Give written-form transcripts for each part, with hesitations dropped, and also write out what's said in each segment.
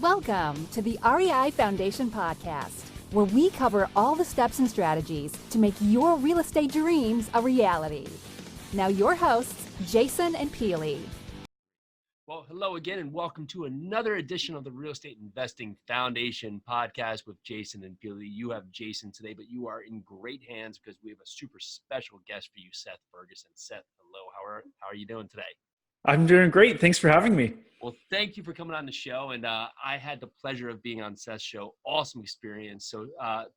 Welcome to the REI Foundation podcast, where we cover all the steps and strategies to make your real estate dreams a reality. Now your hosts, Jason and Pili. Well, hello again, and welcome to another edition of the Real Estate Investing Foundation podcast with Jason and Pili. You have Jason today, but you are in great hands because we have a super special guest for you, Seth Ferguson. Seth, hello. How are you doing today? I'm doing great. Thanks for having me. Well, thank you for coming on the show. And I had the pleasure of being on Seth's show. Awesome experience. So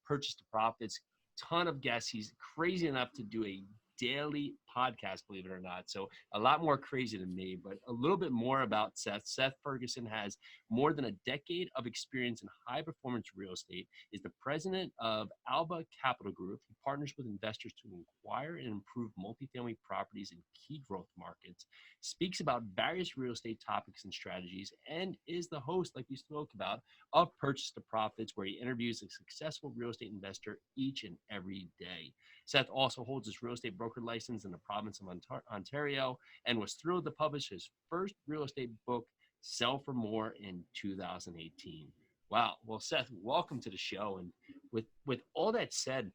Purchase to Profits, ton of guests. He's crazy enough to do a daily podcast, believe it or not. So a lot more crazy than me, but a little bit more about Seth. Seth Ferguson has more than a decade of experience in high performance real estate, is the president of ALBA Capital Group. He partners with investors to acquire and improve multifamily properties in key growth markets, speaks about various real estate topics and strategies, and is the host, like we spoke about, of Purchase to Profits, where he interviews a successful real estate investor each and every day. Seth also holds his real estate broker license in the province of Ontario and was thrilled to publish his first real estate book, Sell for More, in 2018. Wow. Well, Seth, welcome to the show. And with all that said,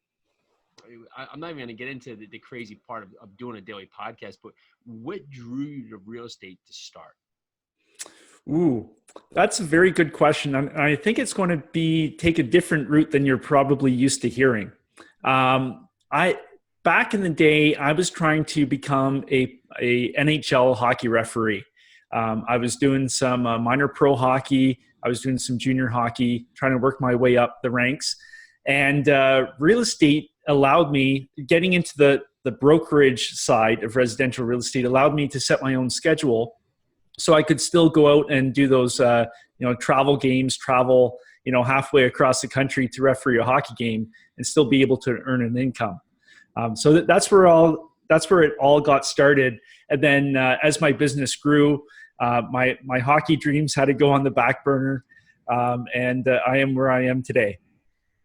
I'm not even going to get into the crazy part of doing a daily podcast, but what drew you to real estate to start? Ooh, that's a very good question. I think it's going to take a different route than you're probably used to hearing. Back in the day, I was trying to become a NHL hockey referee. I was doing some minor pro hockey. I was doing some junior hockey, trying to work my way up the ranks. And real estate allowed me, getting into the brokerage side of residential real estate, allowed me to set my own schedule so I could still go out and do those travel games, travel halfway across the country to referee a hockey game and still be able to earn an income. So that's where it all got started. And then as my business grew, my hockey dreams had to go on the back burner, and I am where I am today.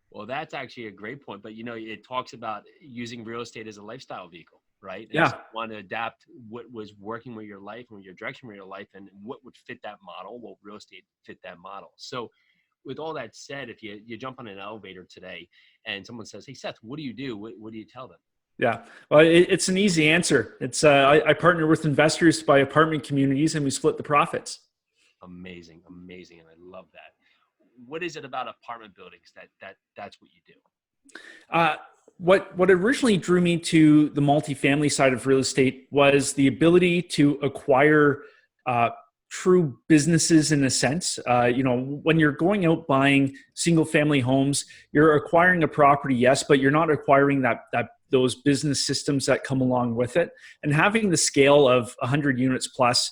Well, that's actually a great point. But, it talks about using real estate as a lifestyle vehicle, right? And Yeah. so you want to adapt what was working with your life and your direction with your life and what would fit that model. Well, real estate fit that model. So with all that said, if you jump on an elevator today and someone says, "Hey, Seth, what do you do?" What do you tell them? Yeah, well, it's an easy answer. It's I partner with investors to buy apartment communities and we split the profits. Amazing. And I love that. What is it about apartment buildings that's what you do? What originally drew me to the multifamily side of real estate was the ability to acquire true businesses in a sense. When you're going out buying single family homes, you're acquiring a property, yes, but you're not acquiring those business systems that come along with it. And having the scale of 100 units plus,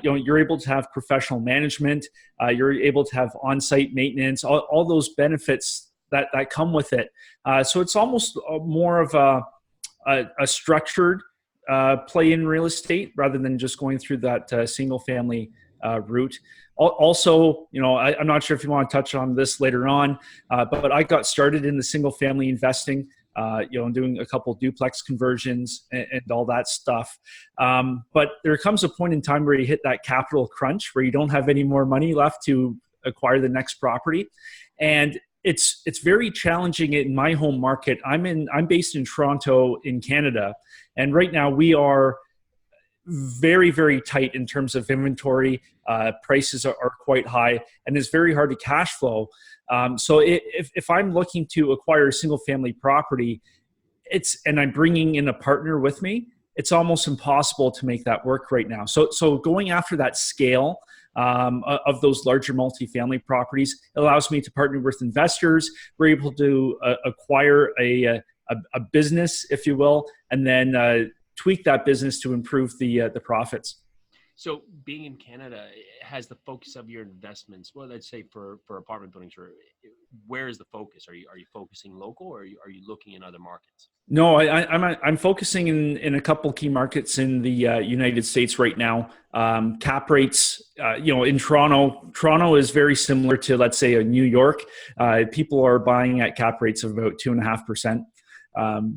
you're able to have professional management, you're able to have on-site maintenance, all those benefits that come with it. So it's almost more of a structured play in real estate rather than just going through that single family route. Also, I'm not sure if you want to touch on this later on, but I got started in the single family investing, doing a couple duplex conversions and all that stuff. But there comes a point in time where you hit that capital crunch where you don't have any more money left to acquire the next property. And it's very challenging in my home market. I'm based in Toronto in Canada. And right now we are very, very tight in terms of inventory. Prices are quite high and it's very hard to cash flow. So if I'm looking to acquire a single family property, and I'm bringing in a partner with me, it's almost impossible to make that work right now. So going after that scale of those larger multifamily properties allows me to partner with investors. We're able to acquire a business, if you will, and then tweak that business to improve the profits. So being in Canada, has the focus of your investments, well, let's say for apartment buildings, where is the focus? Are you focusing local or are you looking in other markets? No, I'm focusing in a couple key markets in the United States right now. Cap rates, in Toronto is very similar to, let's say, a New York. People are buying at cap rates of about 2.5%.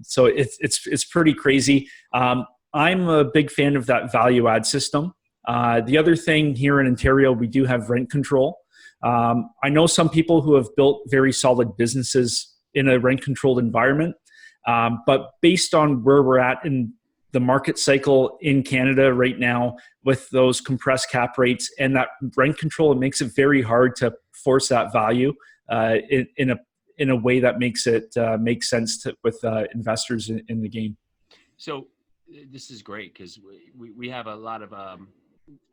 So it's pretty crazy. I'm a big fan of that value add system. The other thing here in Ontario, we do have rent control. I know some people who have built very solid businesses in a rent-controlled environment, but based on where we're at in the market cycle in Canada right now, with those compressed cap rates and that rent control, it makes it very hard to force that value in a way that makes it make sense with investors in the game. So this is great because we have a lot of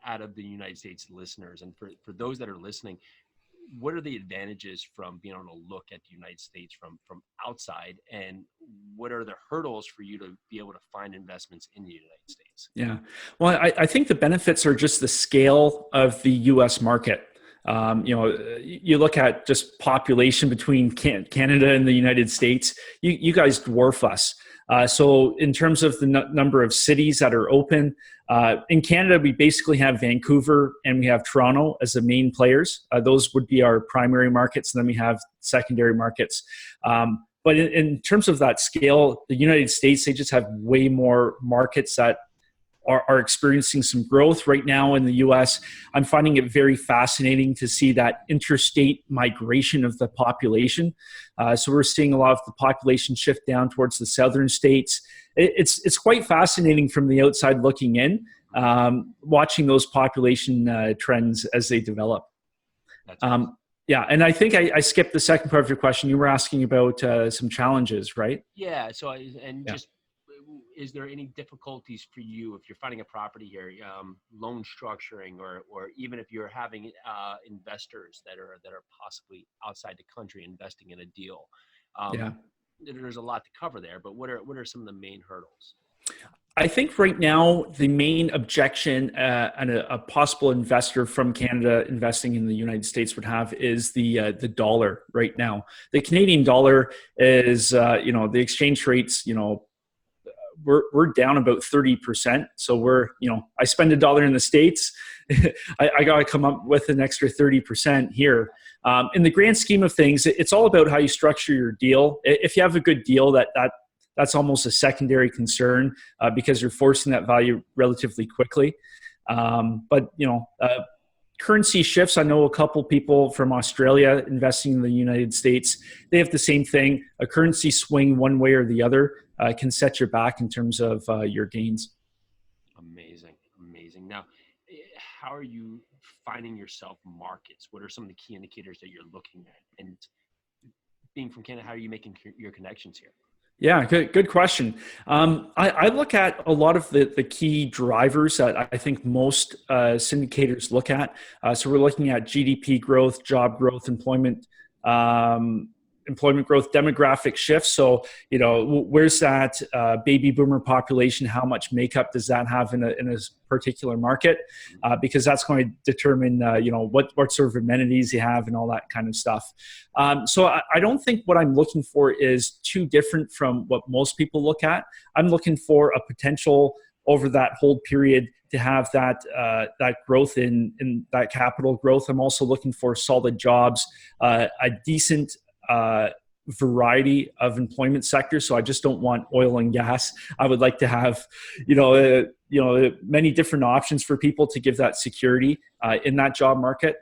out of the United States listeners, and for those that are listening, what are the advantages from being able to look at the United States from outside, and what are the hurdles for you to be able to find investments in the United States? Yeah, well, I think the benefits are just the scale of the U.S. market. You look at just population between Canada and the United States, you guys dwarf us. So in terms of the number of cities that are open, in Canada, we basically have Vancouver and we have Toronto as the main players. Those would be our primary markets, and then we have secondary markets. But in terms of that scale, the United States, they just have way more markets that are experiencing some growth right now. In the US, I'm finding it very fascinating to see that interstate migration of the population. So we're seeing a lot of the population shift down towards the southern states. It's quite fascinating from the outside looking in, watching those population trends as they develop. Yeah, and I think I skipped the second part of your question. You were asking about some challenges, right? Yeah, just is there any difficulties for you if you're finding a property here, loan structuring, or even if you're having investors that are possibly outside the country investing in a deal? There's a lot to cover there, but what are some of the main hurdles? I think right now the main objection a possible investor from Canada investing in the United States would have is the dollar right now. The Canadian dollar is the exchange rates, we're down about 30%. So I spend $1 in the States, I got to come up with an extra 30% here. In the grand scheme of things, it's all about how you structure your deal. If you have a good deal, that's almost a secondary concern because you're forcing that value relatively quickly. But currency shifts. I know a couple people from Australia investing in the United States. They have the same thing. A currency swing one way or the other can set you back in terms of your gains. Amazing. Now, how are you finding yourself markets? What are some of the key indicators that you're looking at? And being from Canada, how are you making your connections here? Yeah, good question. I look at a lot of the key drivers that I think most syndicators look at. So we're looking at GDP growth, job growth, employment growth, demographic shifts. So, where's that baby boomer population? How much makeup does that have in a particular market? Because that's going to determine, what sort of amenities you have and all that kind of stuff. So I don't think what I'm looking for is too different from what most people look at. I'm looking for a potential over that whole period to have that growth in that capital growth. I'm also looking for solid jobs, a decent variety of employment sectors. So I just don't want oil and gas. I would like to have, many different options for people to give that security in that job market.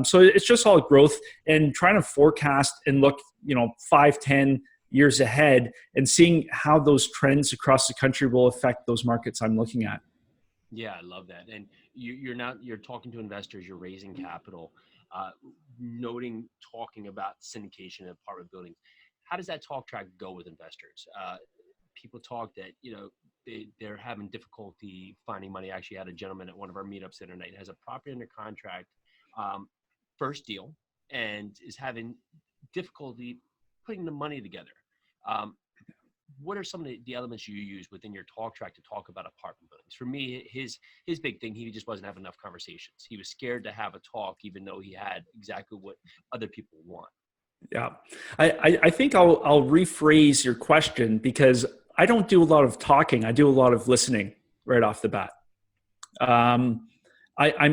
So it's just all growth and trying to forecast and look, 5-10 years ahead and seeing how those trends across the country will affect those markets I'm looking at. Yeah, I love that. And you're talking to investors, you're raising capital, talking about syndication of apartment buildings. How does that talk track go with investors? People talk that, they're having difficulty finding money. I actually had a gentleman at one of our meetups the other night, has a property under contract, first deal, and is having difficulty putting the money together. What are some of the elements you use within your talk track to talk about apartment buildings? For me, his big thing, he just wasn't having enough conversations. He was scared to have a talk, even though he had exactly what other people want. Yeah, I think I'll rephrase your question because I don't do a lot of talking. I do a lot of listening right off the bat. I'm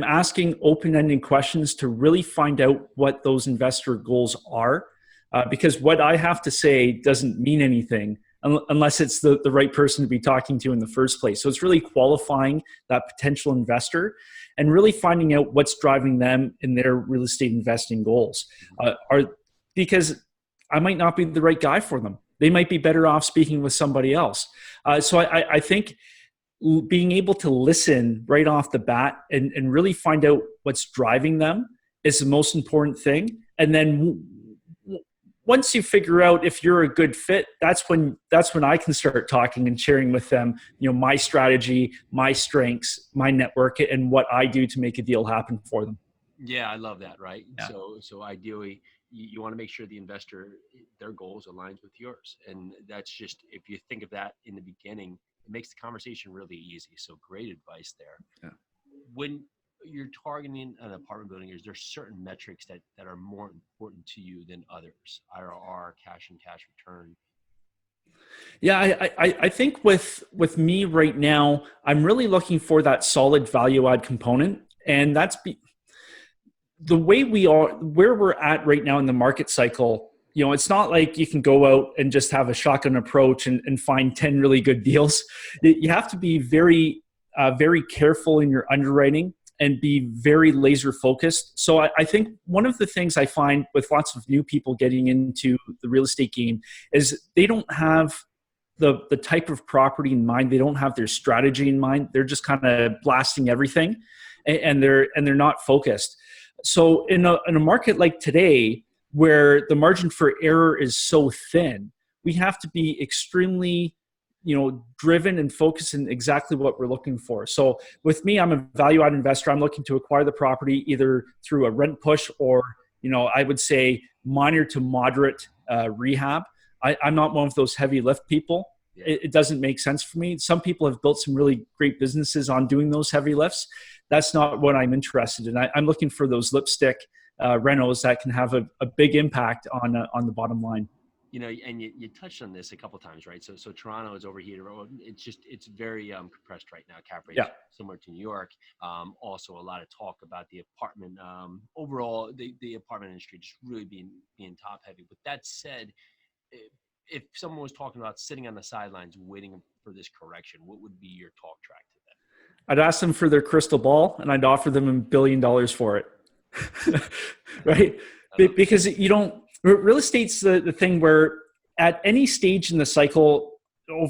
asking open-ended questions to really find out what those investor goals are, because what I have to say doesn't mean anything unless it's the right person to be talking to in the first place. So it's really qualifying that potential investor and really finding out what's driving them in their real estate investing goals. Because I might not be the right guy for them. They might be better off speaking with somebody else. So I think being able to listen right off the bat and really find out what's driving them is the most important thing. And then once you figure out if you're a good fit, that's when I can start talking and sharing with them, my strategy, my strengths, my network, and what I do to make a deal happen for them. Yeah, I love that. Right. Yeah. So ideally, you want to make sure the investor, their goals aligns with yours. And that's just, if you think of that in the beginning, it makes the conversation really easy. So great advice there. Yeah. When you're targeting an apartment building, is there certain metrics that are more important to you than others? IRR, cash and cash return? Yeah, I think with me right now, I'm really looking for that solid value add component. And that's the way where we're at right now in the market cycle. It's not like you can go out and just have a shotgun approach and find 10 really good deals. You have to be very, very careful in your underwriting and be very laser focused. So I think one of the things I find with lots of new people getting into the real estate game is they don't have the type of property in mind. They don't have their strategy in mind. They're just kind of blasting everything, and they're not focused. So in a market like today, where the margin for error is so thin, we have to be extremely driven and focused in exactly what we're looking for. So with me, I'm a value add investor. I'm looking to acquire the property either through a rent push or, I would say minor to moderate rehab. I'm not one of those heavy lift people. Yeah. It doesn't make sense for me. Some people have built some really great businesses on doing those heavy lifts. That's not what I'm interested in. I'm looking for those lipstick renos that can have a big impact on the bottom line. And you touched on this a couple of times, right? So Toronto is overheated. It's very compressed right now. Cap rates, similar to New York. Also, a lot of talk about the apartment overall. The apartment industry just really being top heavy. With that said, if someone was talking about sitting on the sidelines waiting for this correction, what would be your talk track to them? I'd ask them for their crystal ball, and I'd offer them $1 billion for it. Right? Because real estate's the thing where at any stage in the cycle,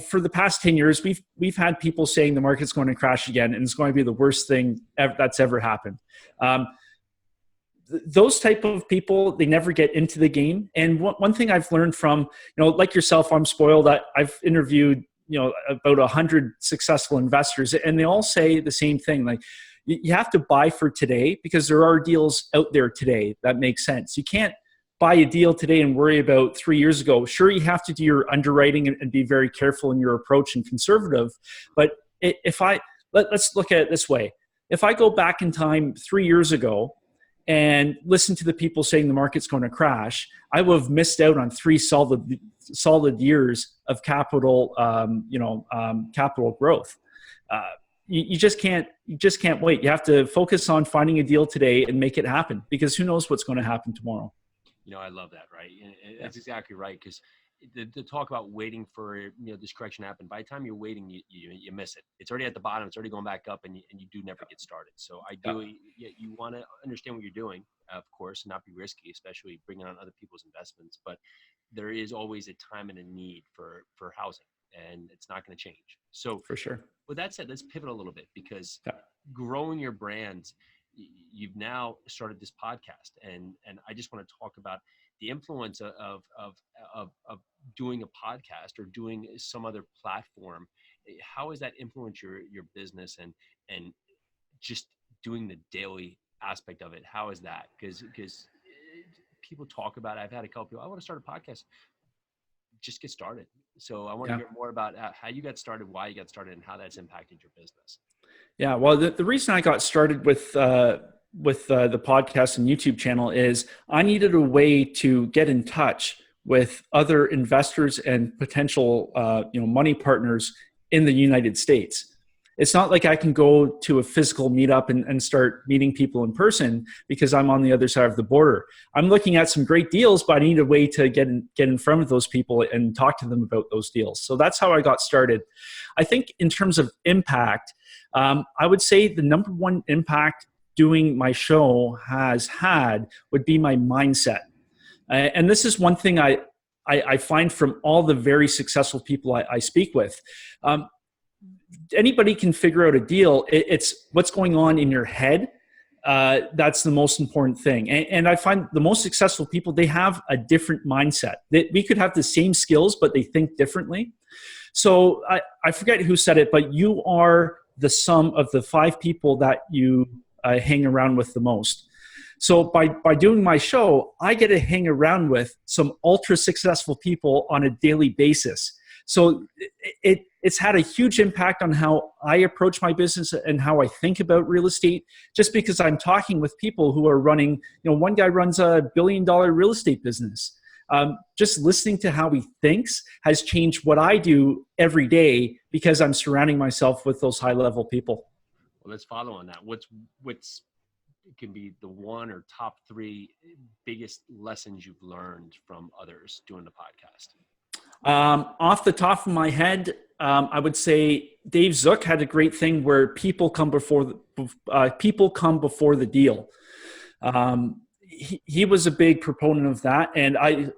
for the past 10 years, we've had people saying the market's going to crash again and it's going to be the worst thing that's ever happened. Those type of people, they never get into the game. And one thing I've learned from, like yourself, I'm spoiled. I've interviewed, about 100 successful investors, and they all say the same thing. Like, you have to buy for today because there are deals out there today that make sense. You can't buy a deal today and worry about 3 years ago. Sure, you have to do your underwriting and be very careful in your approach and conservative. But let's look at it this way. If I go back in time 3 years ago and listen to the people saying the market's going to crash, I would have missed out on 3 solid years of capital, capital growth. You just can't wait. You have to focus on finding a deal today and make it happen, because who knows what's going to happen tomorrow. I love that. Right. And that's exactly right. Because the talk about waiting for, this correction to happen, by the time you're waiting, you miss it. It's already at the bottom. It's already going back up, and you do never get started. So ideally, you want to understand what you're doing, of course, and not be risky, especially bringing on other people's investments. But there is always a time and a need for housing, and it's not going to change. So for sure. With that said, let's pivot a little bit, because growing your brand, you've now started this podcast, and I just want to talk about the influence of doing a podcast or doing some other platform. How has that influenced your business and just doing the daily aspect of it? How is that? Because people talk about it. I've had a couple people, I want to start a podcast. Just get started. So I want to hear more about how you got started, why you got started, and how that's impacted your business. Yeah, well, the reason I got started with the podcast and YouTube channel is I needed a way to get in touch with other investors and potential money partners in the United States. It's not like I can go to a physical meetup and start meeting people in person because I'm on the other side of the border. I'm looking at some great deals, but I need a way to get in front of those people and talk to them about those deals. So that's how I got started. I think in terms of impact, I would say the number one impact doing my show has had would be my mindset. And this is one thing I find from all the very successful people I speak with. Anybody can figure out a deal. It's what's going on in your head. That's the most important thing. And I find the most successful people, they have a different mindset. We could have the same skills, but they think differently. So I forget who said it, but you are the sum of the 5 people that you hang around with the most. So by doing my show, I get to hang around with some ultra successful people on a daily basis. So it's had a huge impact on how I approach my business and how I think about real estate, just because I'm talking with people who are running, one guy runs a $1 billion real estate business. Just listening to how he thinks has changed what I do every day because I'm surrounding myself with those high level people. Well, let's follow on that. What's can be the one or top 3 biggest lessons you've learned from others doing the podcast? Off the top of my head, I would say Dave Zook had a great thing where people come before the deal. He was a big proponent of that, and I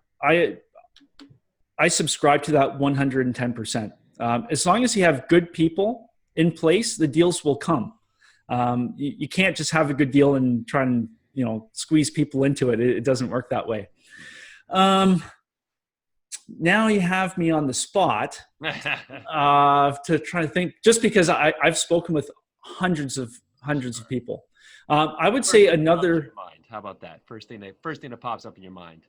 subscribe to that 110%. As long as you have good people in place, the deals will come. You can't just have a good deal and try and squeeze people into it. It doesn't work that way. Now you have me on the spot to try to think, just because I've spoken with hundreds of people. I would say another. How about that? First thing that pops up in your mind.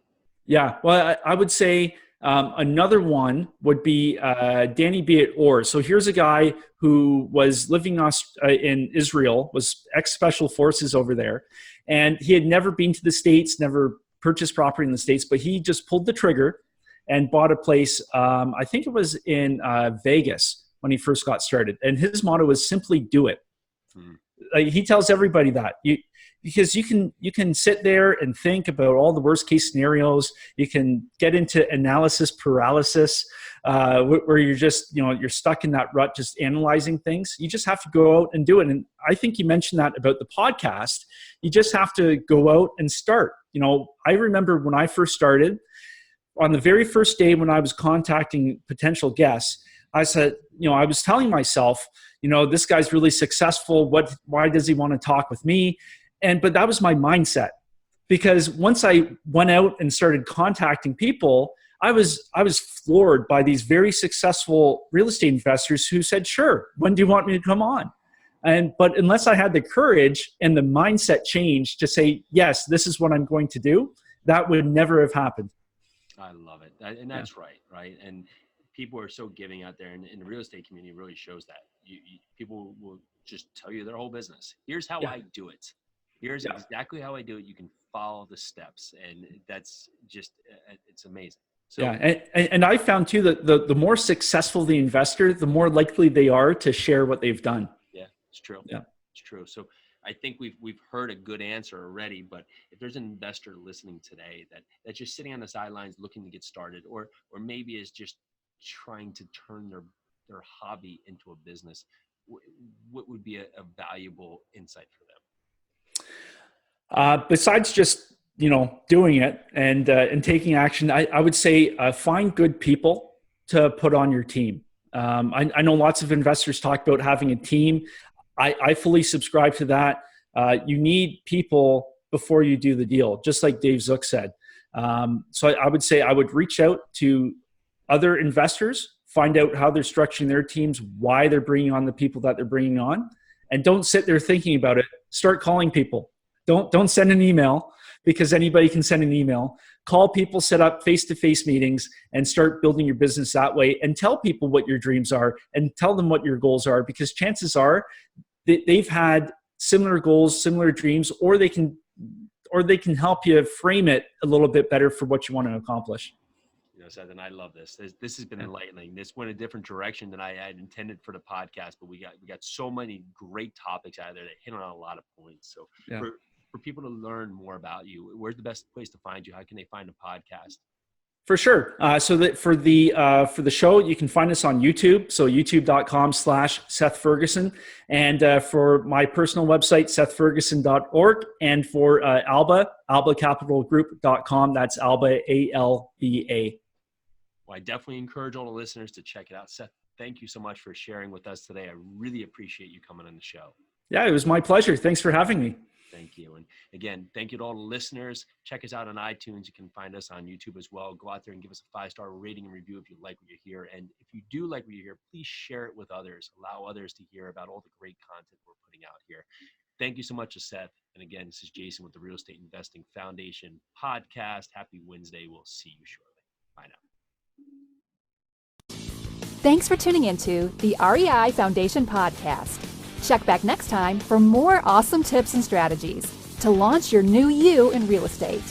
Yeah, well, I would say another one would be Danny B. at Orr. So here's a guy who was living in Israel, was ex-special forces over there, and he had never been to the States, never purchased property in the States, but he just pulled the trigger and bought a place, I think it was in Vegas when he first got started. And his motto was simply do it. He tells everybody that. Because you can sit there and think about all the worst case scenarios. You can get into analysis paralysis, where you're just, you're stuck in that rut, just analyzing things. You just have to go out and do it. And I think you mentioned that about the podcast. You just have to go out and start. I remember when I first started, on the very first day when I was contacting potential guests, I said, I was telling myself, this guy's really successful. Why does he want to talk with me? But that was my mindset, because once I went out and started contacting people, I was floored by these very successful real estate investors who said, sure, when do you want me to come on? But unless I had the courage and the mindset change to say, yes, this is what I'm going to do, that would never have happened. I love it. And that's right. And people are so giving out there, and the real estate community really shows that. People will just tell you their whole business. Here's how I do it. Here's exactly how I do it. You can follow the steps, and that's just, it's amazing. So, and I found too that the more successful the investor, the more likely they are to share what they've done. Yeah, it's true. Yeah, it's true. So I think we've heard a good answer already, but if there's an investor listening today that's just sitting on the sidelines looking to get started, or maybe is just trying to turn their hobby into a business, what would be a valuable insight for them? Besides just doing it and taking action, I would say find good people to put on your team. I know lots of investors talk about having a team. I fully subscribe to that. You need people before you do the deal, just like Dave Zook said. So I would say I would reach out to other investors, find out how they're structuring their teams, why they're bringing on the people that they're bringing on, and don't sit there thinking about it. Start calling people. Don't send an email, because anybody can send an email. Call people, set up face-to-face meetings, and start building your business that way, and tell people what your dreams are and tell them what your goals are, because chances are they've had similar goals, similar dreams, or they can help you frame it a little bit better for what you want to accomplish. Seth, and I love this. This has been enlightening. This went a different direction than I had intended for the podcast, but we got so many great topics out of there that hit on a lot of points. So for people to learn more about you, where's the best place to find you? How can they find a podcast? For sure. So that for the show, you can find us on YouTube. So youtube.com/Seth Ferguson. And for my personal website, sethferguson.org. And for ALBA, albacapitalgroup.com. That's ALBA, ALBA. Well, I definitely encourage all the listeners to check it out. Seth, thank you so much for sharing with us today. I really appreciate you coming on the show. Yeah, it was my pleasure. Thanks for having me. Thank you. And again, thank you to all the listeners. Check us out on iTunes. You can find us on YouTube as well. Go out there and give us a 5-star rating and review if you like what you hear. And if you do like what you hear, please share it with others. Allow others to hear about all the great content we're putting out here. Thank you so much to Seth. And again, this is Jason with the Real Estate Investing Foundation podcast. Happy Wednesday. We'll see you shortly. Bye now. Thanks for tuning into the REI Foundation podcast. Check back next time for more awesome tips and strategies to launch your new you in real estate.